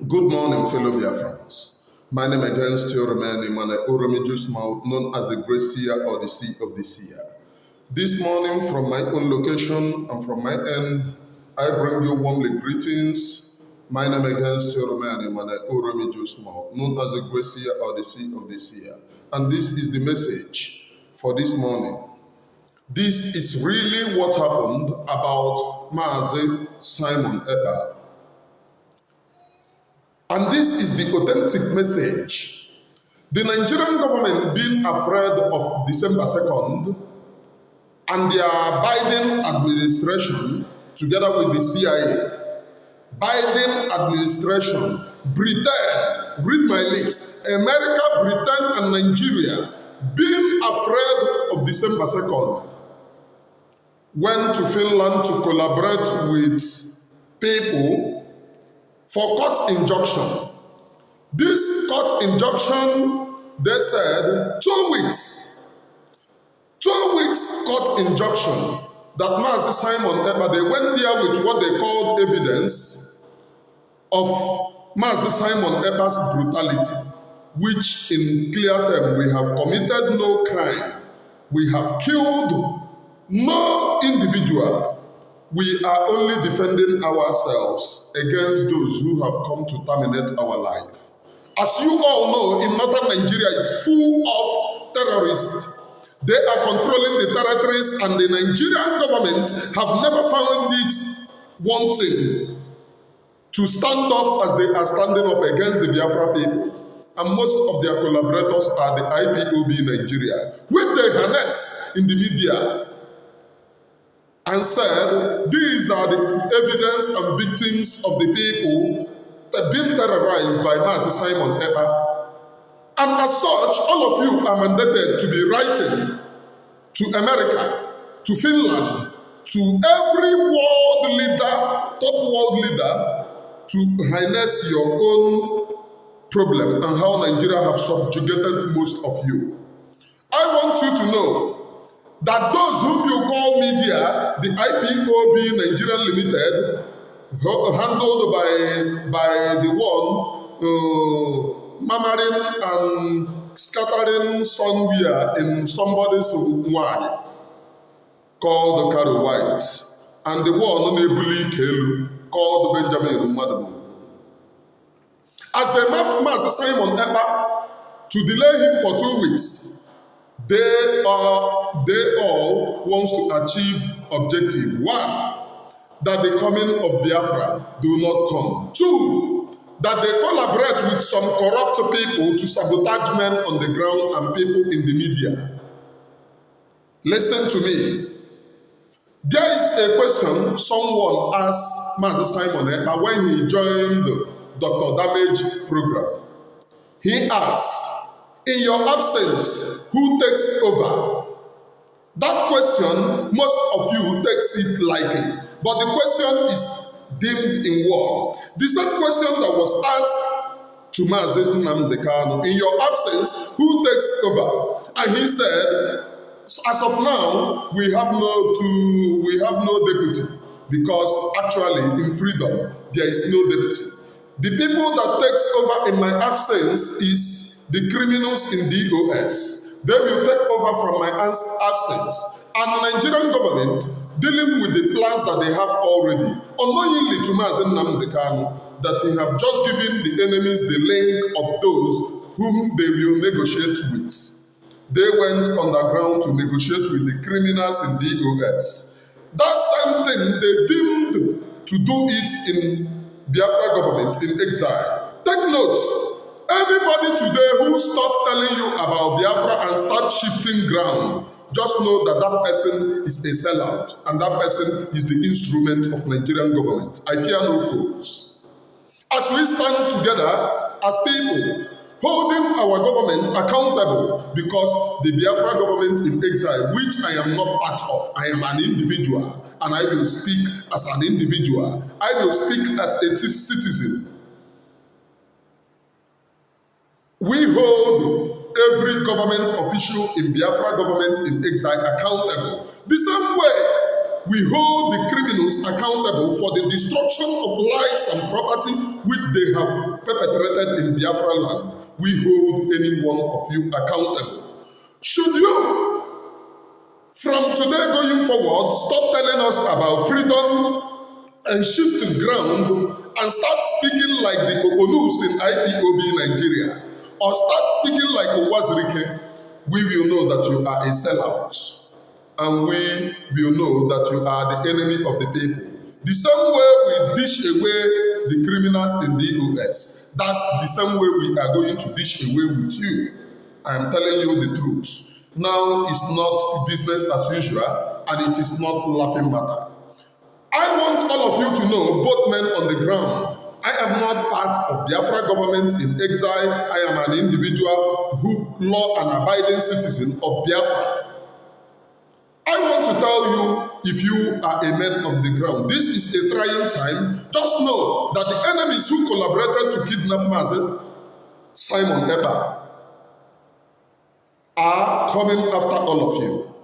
Good morning, fellow Biafrans. My name again still remains Emmanuel Oromijus Mouth, known as the Great Seer or the Sea of the Seer. This morning, from my own location and from my end, I bring you warmly greetings. My name again still remains Emmanuel Oromijus Mouth, known as the Great Seer or the Sea of the Seer. And this is the message for this morning. This is really what happened about Mazi Simon Ekpa. And this is the authentic message. The Nigerian government being afraid of December 2nd and their Biden administration, together with the CIA, Biden administration, Britain, read my lips, America, Britain, and Nigeria, being afraid of December 2nd, went to Finland to collaborate with people for court injunction. This court injunction, they said 2 weeks. 2 weeks court injunction that Mazi Simon Ekpa, they went there with what they called evidence of Mazi Simon Ekpa's brutality, which in clear terms, we have committed no crime. We have killed no individual. We are only defending ourselves against those who have come to terminate our life. As you all know, in northern Nigeria is full of terrorists. They are controlling the territories, and the Nigerian government have never found it wanting to stand up as they are standing up against the Biafra people. And most of their collaborators are the IPOB in Nigeria, which they harness in the media and said, these are the evidence and victims of the people that have been terrorized by Mazi Simon Ekpa. And as such, all of you are mandated to be writing to America, to Finland, to every world leader, top world leader, to harness your own problem and how Nigeria have subjugated most of you. I want you to know that those whom you call media, the IPOB Nigerian Limited, handled by the one murmuring and scattering somewhere in somebody's wine called the Caro White, and the one Nebuli Kelu called Benjamin Madabu. As they map Mazi Simon Ekpa to delay him for 2 weeks, they all want to achieve objective. 1, that the coming of Biafra do not come. 2, that they collaborate with some corrupt people to sabotage men on the ground and people in the media. Listen to me. There is a question someone asked Mazi Simon Ekpa when he joined the Dr. Damage program. He asked, in your absence, who takes over? That question, most of you takes it lightly, but the question is deemed in war. The same question that was asked to Mazi Nnamdi Kanu, in your absence, who takes over? And he said, as of now, we have no deputy, because actually in freedom there is no deputy. The people that takes over in my absence is the criminals in DOS. They will take over from my absence. And the Nigerian government, dealing with the plans that they have already, unknowingly to Mazi Nnamdi Kanu, that he have just given the enemies the link of those whom they will negotiate with. They went underground to negotiate with the criminals in DOS. That same thing, they deemed to do it in Biafra government in exile. Take note. Anybody today who stop telling you about Biafra and start shifting ground, just know that that person is a sellout, and that person is the instrument of Nigerian government. I fear no foes. As we stand together as people, holding our government accountable, because the Biafra government in exile, which I am not part of, I am an individual, and I will speak as an individual. I will speak as a citizen. We hold every government official in Biafra government in exile accountable. The same way we hold the criminals accountable for the destruction of lives and property which they have perpetrated in Biafra land. We hold any one of you accountable. Should you, from today going forward, stop telling us about freedom and shift to ground and start speaking like the Obonus in IPOB Nigeria, or start speaking like Owazirike, we will know that you are a sellout. And we will know that you are the enemy of the people. The same way we dish away the criminals in the US, that's the same way we are going to dish away with you. I am telling you the truth. Now it's not business as usual, and it is not laughing matter. I want all of you to know, both men on the ground, I am not part of Biafra government in exile. I am an individual who law and abiding citizen of Biafra. I want to tell you, if you are a man on the ground, this is a trying time. Just know that the enemies who collaborated to kidnap Mazi Simon Ekpa are coming after all of you.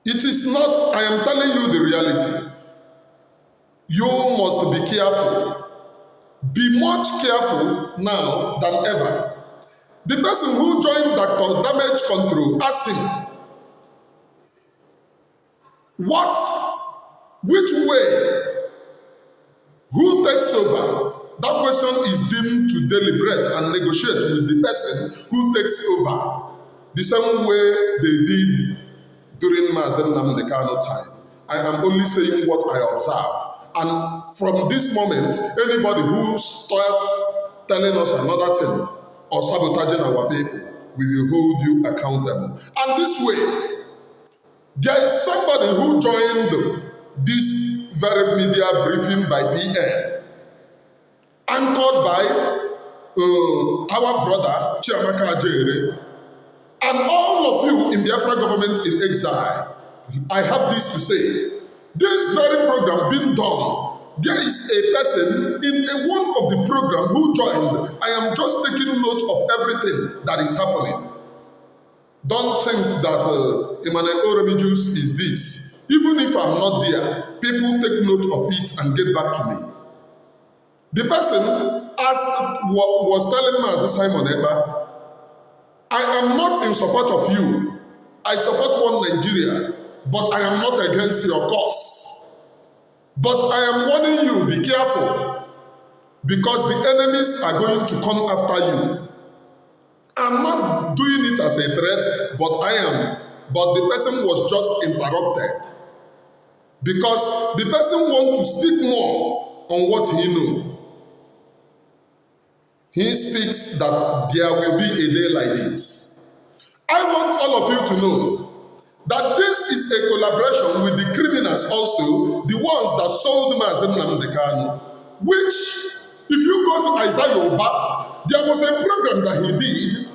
It is not, I am telling you the reality. You must be careful. Be much careful now than ever. The person who joined Dr. Damage Control asked him, which way, who takes over? That question is deemed to deliberate and negotiate with the person who takes over, the same way they did during Mazi Nnamdi Kanu time. I am only saying what I observe. And from this moment, anybody who starts telling us another thing or sabotaging our people, we will hold you accountable. And this way, there is somebody who joined this very media briefing by PM, anchored by our brother Chiamaka Ajere, and all of you in Biafra government in exile. I have this to say. This very program being done, there is a person in one of the program who joined. I am just taking note of everything that is happening. Don't think that Emmanuel Oremijus is this. Even if I'm not there, people take note of it and get back to me. The person was telling Mazi Simon Ekpa, I am not in support of you. I support one Nigeria, but I am not against your cause. But I am warning you, be careful, because the enemies are going to come after you. I'm not doing it as a threat, but I am. But the person was just interrupted, because the person wants to speak more on what he knows. He speaks that there will be a day like this. I want all of you to know that this is a collaboration with the criminals also, the ones that sold Mazi Nnamdi Kanu, which, if you go to Isaiah Yoba, there was a program that he did.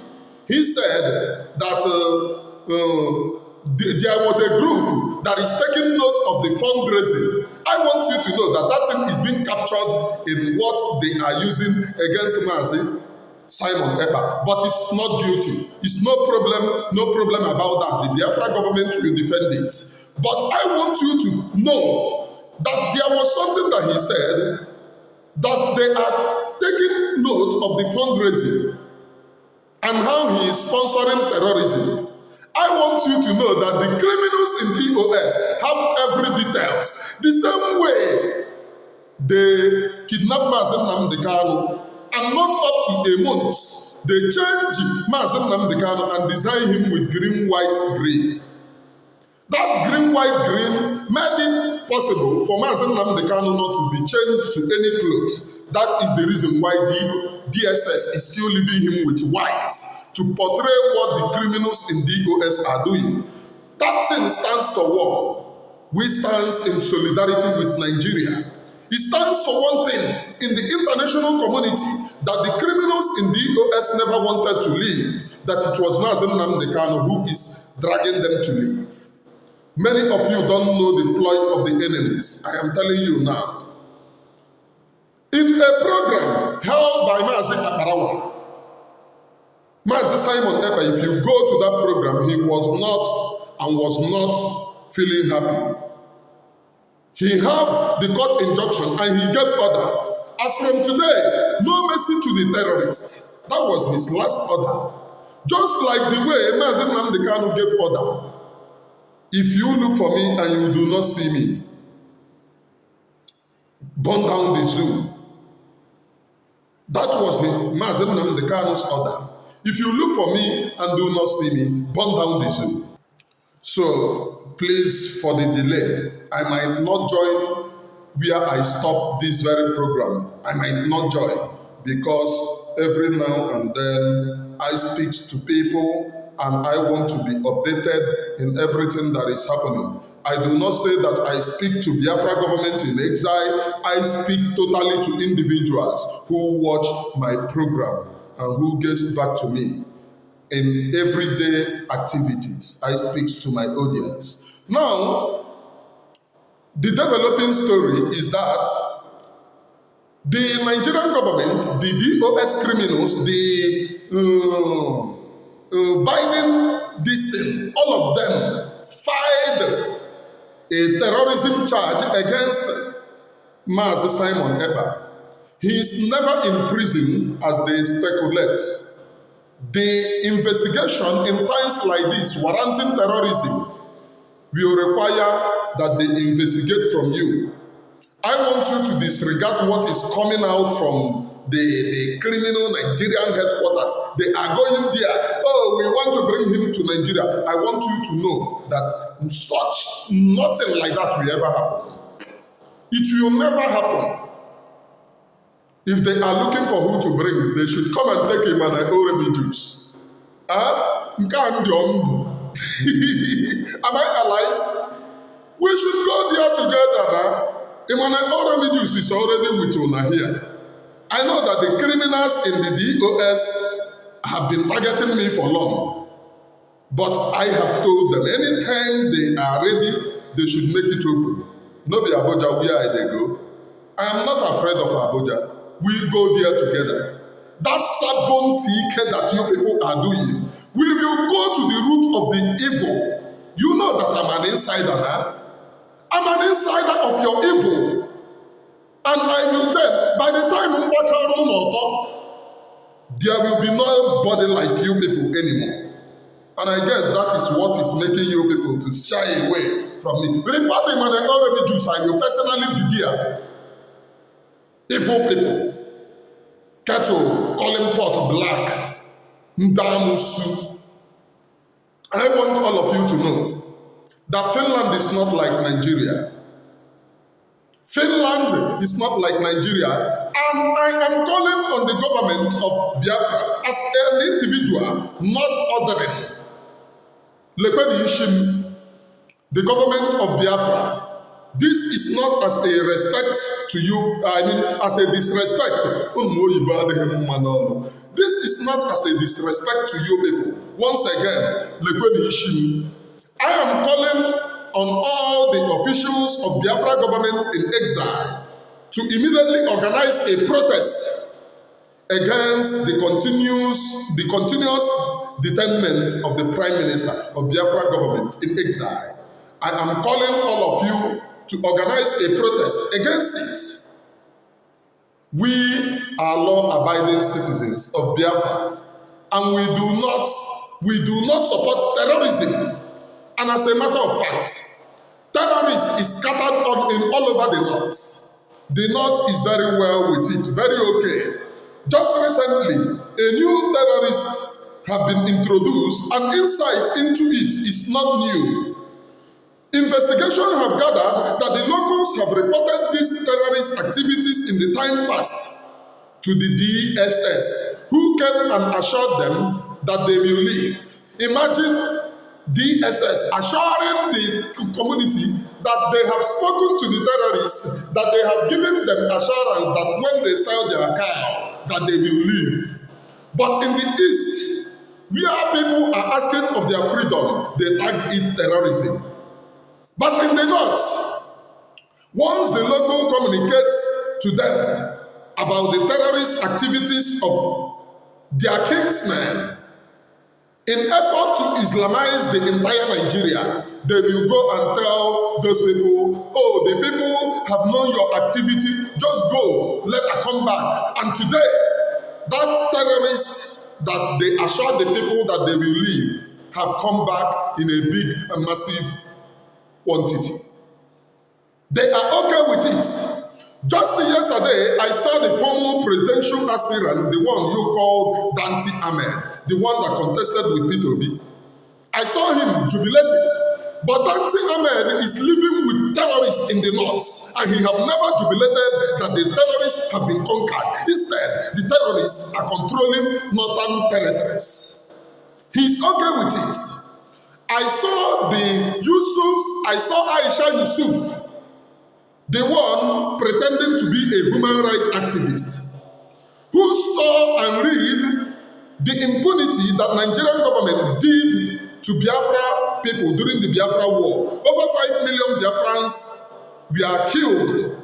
He said that there was a group that is taking note of the fundraising. I want you to know that that thing is being captured in what they are using against Mazi Simon Ekpa, but it's not guilty. It's no problem about that. The Biafra government will defend it. But I want you to know that there was something that he said, that they are taking note of the fundraising and how he is sponsoring terrorism. I want you to know that the criminals in DOS have every details. The same way they kidnapped Mazi Nnamdi Kanu, and not up to a month, they changed Mazi Nnamdi Kanu and designed him with green, white, green. That green, white, green made it possible for Mazi Nnamdi Kanu not to be changed to any clothes. That is the reason why the DSS is still leaving him with white, to portray what the criminals in DOS are doing. That thing stands for what? We stand in solidarity with Nigeria. It stands for one thing in the international community, that the criminals in DOS never wanted to leave, that it was Mazi Nnamdi Kanu who is dragging them to leave. Many of you don't know the plight of the enemies. I am telling you now. In a program held by Mazi Akarawa, Mazi Simon Ekpa, if you go to that program, he was not feeling happy. He have the court injunction and he gave order. As from today, no mercy to the terrorists. That was his last order. Just like the way Mazi Nnamdi Kanu gave order. If you look for me and you do not see me, burn down the zoo. That was the Mazi Nnamdi Kanu's order. If you look for me and do not see me, burn down the zoo. So, please, for the delay, I might not join where I stop this very program. I might not join because every now and then I speak to people and I want to be updated in everything that is happening. I do not say that I speak to Biafra government in exile. I speak totally to individuals who watch my program and who gets back to me in everyday activities. I speak to my audience. Now, the developing story is that the Nigerian government, the DOS criminals, the Biden, this thing, all of them filed a terrorism charge against Mazi Simon Ekpa. He is never in prison as they speculate. The investigation in times like this, warranting terrorism, will require that they investigate from you. I want you to disregard what is coming out from the criminal Nigerian headquarters. They are going there. Oh, we want to bring him to Nigeria. I want you to know that nothing like that will ever happen. It will never happen. If they are looking for who to bring, they should come and take him and Oremi juice. Am I alive? We should go there together. Emmanuel Oremi juice is already with Una here. I know that the criminals in the DOS have been targeting me for long. But I have told them, anytime they are ready, they should make it open. No be Abuja where they go. I am not afraid of Abuja. We go there together. That sabotage that you people are doing, we will go to the root of the evil. You know that I'm an insider, huh? I'm an insider of your evil. And I will then, by the time there will be nobody like you people anymore. And I guess that is what is making you people to shy away from me. Report him and Oremi juice, I will personally be there. Evil people. Cattle, calling pot black. Ndamusu. I want all of you to know that Finland is not like Nigeria. Finland is not like Nigeria. And I am calling on the government of Biafra as an individual, not ordering. The government of Biafra, this is not as a respect to you, as a disrespect. This is not as a disrespect to you people. Once again, I am calling on all the officials of Biafra government in exile to immediately organize a protest against the continuous detainment of the Prime Minister of Biafra government in exile. I am calling all of you to organize a protest against it. We are law-abiding citizens of Biafra, and we do not support terrorism. And as a matter of fact, terrorism is scattered all over the north. The north is very well with it, very okay. Just recently, a new terrorist have been introduced, and insight into it is not new. Investigation have gathered that the locals have reported these terrorist activities in the time past to the DSS, who came and assured them that they will leave. Imagine DSS assuring the community that they have spoken to the terrorists, that they have given them assurance that when they sell their car, that they will leave. But in the East, where people are asking of their freedom, they tag it terrorism. But in the North, once the local communicates to them about the terrorist activities of their kingsmen, In effort to Islamize the entire Nigeria, they will go and tell those people, oh, the people have known your activity, just go, let her come back. And today, that terrorist that they assured the people that they will leave have come back in a big and massive quantity. They are okay with it. Just yesterday, I saw the former presidential aspirant, the one you called Dante Ahmed, the one that contested with P2B. I saw him jubilating. But Dante Ahmed is living with terrorists in the north, and he have never jubilated that the terrorists have been conquered. Instead, the terrorists are controlling northern territories. He's okay with it. I saw I saw Aisha Yusuf, the one pretending to be a human rights activist, who saw and read the impunity that Nigerian government did to Biafra people during the Biafra war. Over 5 million Biafrans were killed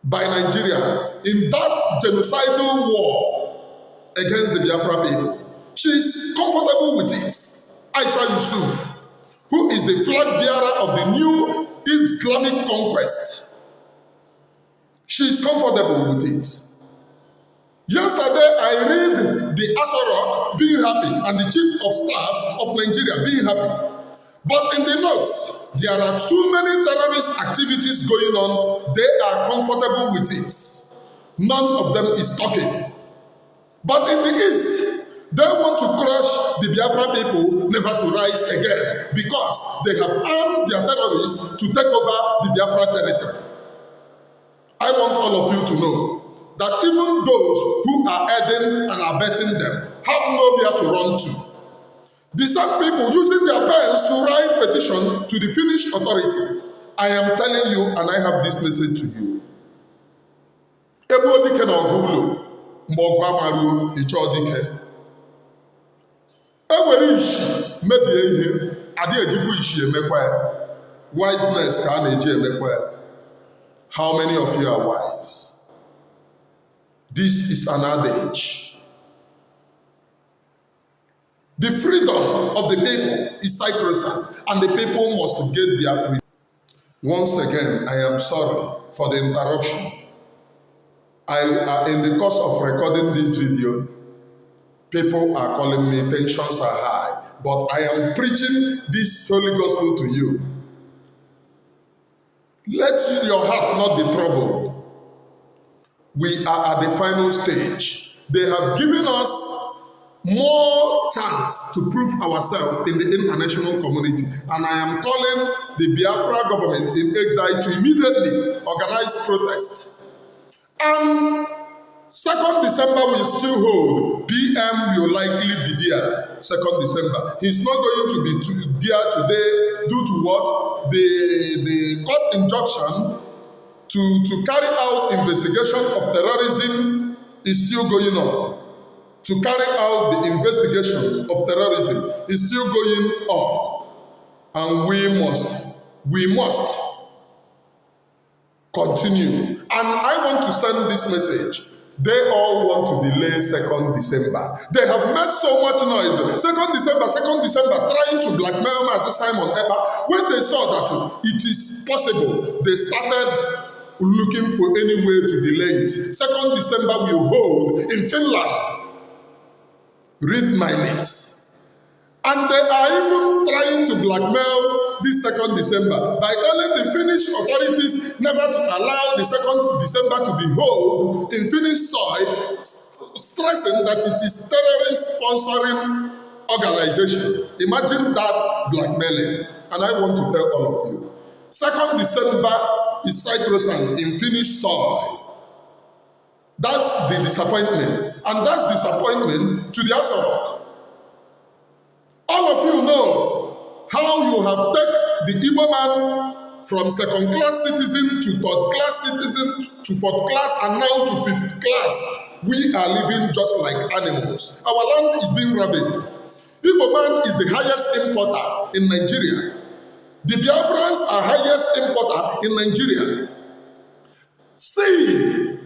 by Nigeria in that genocidal war against the Biafra people. She's comfortable with it. Aisha Yusuf, who is the flag bearer of the new Islamic conquest. She's comfortable with it. Yesterday, I read the Asarok being happy and the chief of staff of Nigeria being happy. But in the north, there are too many terrorist activities going on. They are comfortable with it. None of them is talking. But in the east, they want to crush the Biafra people never to rise again because they have armed their terrorists to take over the Biafra territory. I want all of you to know that even those who are aiding and abetting them have nowhere to run to. The same people using their pens to write petition to the Finnish authority. I am telling you, and I have this message to you. Ebodike na ogulo, mbogu amaru ichodike. Ewere ishi mebie ihe, adi ejikwa ishi emekwa ya. Wiseness ka a na-eji emekwa ya. How many of you are wise? This is an adage. The freedom of the people is sacrosanct, and the people must get their freedom. Once again, I am sorry for the interruption. In the course of recording this video, people are calling me, tensions are high, but I am preaching this holy gospel to you. Let your heart not be troubled. We are at the final stage. They have given us more chance to prove ourselves in the international community. And I am calling the Biafra government in exile to immediately organize protests. And 2nd December will still hold. PM will likely be there 2nd December. He's not going to be there today due to what? The court injunction to carry out investigation of terrorism is still going on. To carry out the investigations of terrorism is still going on. And we must continue. And I want to send this message. They all want to delay 2nd December. They have made so much noise. 2nd December, trying to blackmail Mazi Simon Ekpa. When they saw that it is possible, they started looking for any way to delay it. 2nd December will hold in Finland. Read my lips. And they are even trying to blackmail this 2nd December by telling the Finnish authorities never to allow the 2nd December to be held in Finnish soil, stressing that it is terrorist sponsoring organization. Imagine that blackmailing. And I want to tell all of you, 2nd December is sacrosanct in Finnish soil. That's the disappointment. And that's disappointment to the Asarok. All of you know how you have taken the Igbo man from 2nd-class citizen to 3rd-class citizen to 4th class and now to 5th class. We are living just like animals. Our land is being ravaged. Igbo man is the highest importer in Nigeria. The Biafrans are highest importer in Nigeria. See,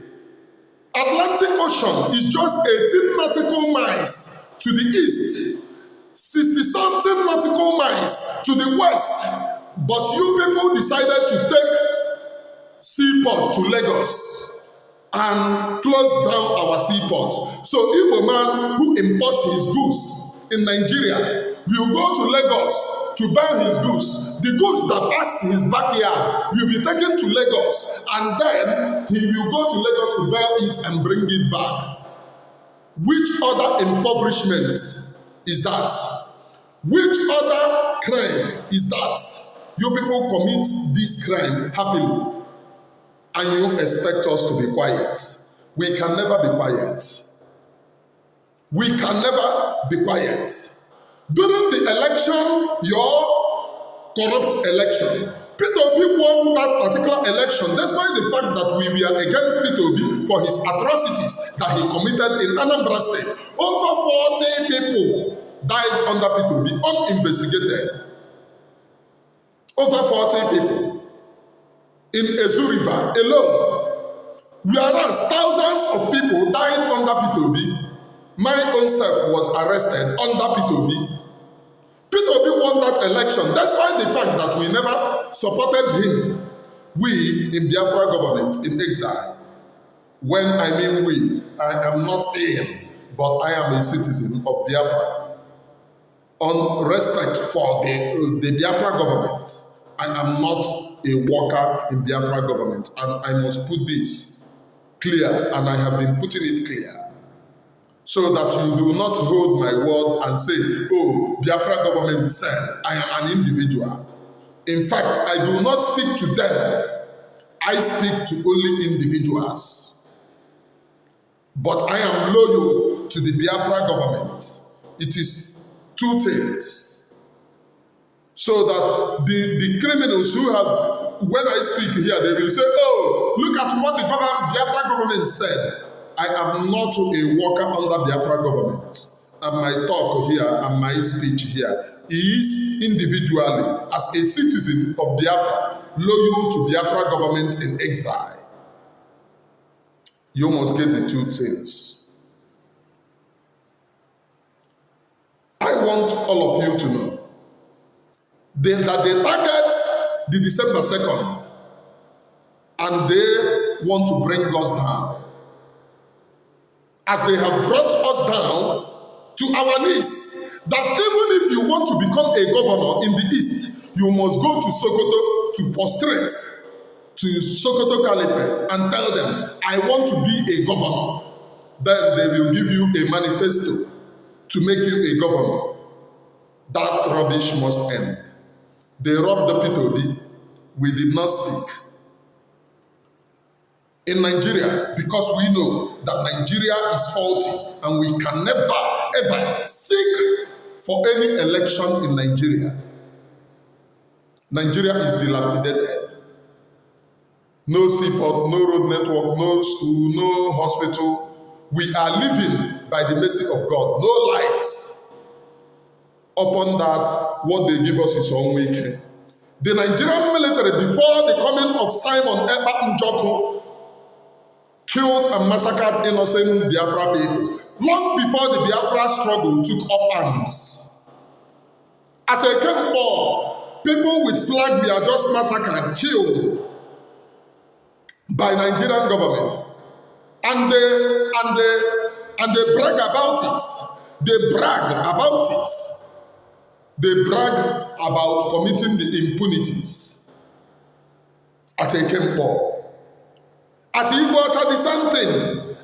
Atlantic Ocean is just 18 nautical miles to the east, 60-something nautical miles to the west. But you people decided to take seaport to Lagos and close down our seaport. So Igbo man who imports his goods in Nigeria will go to Lagos to buy his goods. The goods that pass his backyard will be taken to Lagos, and then he will go to Lagos to buy it and bring it back. Which other impoverishment is that? Which other crime is that? You people commit this crime happily, and you expect us to be quiet. We can never be quiet. We can never be quiet. During the election, your corrupt election, Peter Obi won that particular election despite the fact that we were against Peter Obi for his atrocities that he committed in Anambra State. Over 40 people died under Peter Obi, uninvestigated. Over 40 people in Ezu River alone. Whereas thousands of people died under Peter Obi. My own self was arrested under Peter Obi. Peter Obi won that election despite the fact that we never supported him. We in Biafra government in exile. When I mean we, I am not him, but I am a citizen of Biafra. On respect for the Biafra government, I am not a worker in Biafra government, and I must put this clear, and I have been putting it clear, so that you do not hold my word and say, oh, Biafra government said I am an individual. In fact, I do not speak to them. I speak to only individuals. But I am loyal to the Biafra government. It is two things. So that the criminals who have, when I speak here, they will say, oh, look at what the Biafra government said. I am not a worker under Biafra government. And my talk here and my speech here is individually, as a citizen of Biafra, loyal to Biafra government in exile. You must get the two things. I want all of you to know that they target the December 2nd and they want to bring us down. As they have brought us down to our knees, that even if you want to become a governor in the East, you must go to Sokoto to prostrate to Sokoto Caliphate and tell them, I want to be a governor. Then they will give you a manifesto to make you a governor. That rubbish must end. They robbed the Peter Obi. We did not speak. In Nigeria, because we know that Nigeria is faulty and we can never, ever seek for any election in Nigeria. Nigeria is dilapidated. No seaport, no road network, no school, no hospital. We are living by the mercy of God. No lights. Upon that, what they give us is unwicked. The Nigerian military, before the coming of Simon Ekpa Njoko, killed and massacred innocent Biafra people long before the Biafra struggle took up arms. At a Expo, people with flag were just massacred, killed by Nigerian government, and they brag about it. They brag about it. They brag about committing the impunities. At a Expo. At Iguacha, the same thing.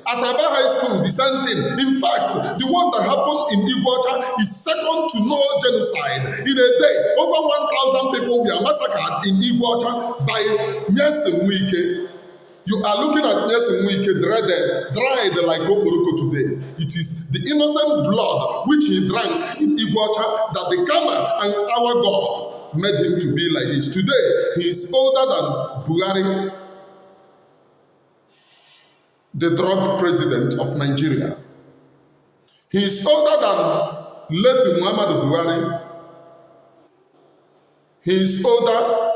At Aba High School, the same thing. In fact, the one that happened in Iguacha is second to no genocide. In a day, over 1,000 people were massacred in Iguacha by Nyesom Wike. You are looking at Nyesom Wike dried like Oporoko today. It is the innocent blood which he drank in Iguacha that the Kama and our God made him to be like this. Today, he is older than Buhari, the drug president of Nigeria. He is older than late Muhammadu Buhari. He is older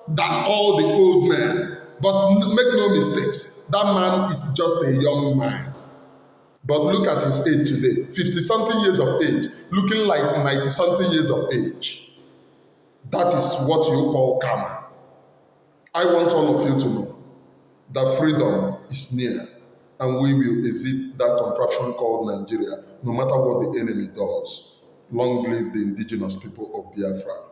than all the old men. But make no mistakes, that man is just a young man. But look at his age today, 50-something years of age, looking like 90-something years of age. That is what you call karma. I want all of you to know that freedom is near, and we will exit that contraption called Nigeria, no matter what the enemy does. Long live the indigenous people of Biafra.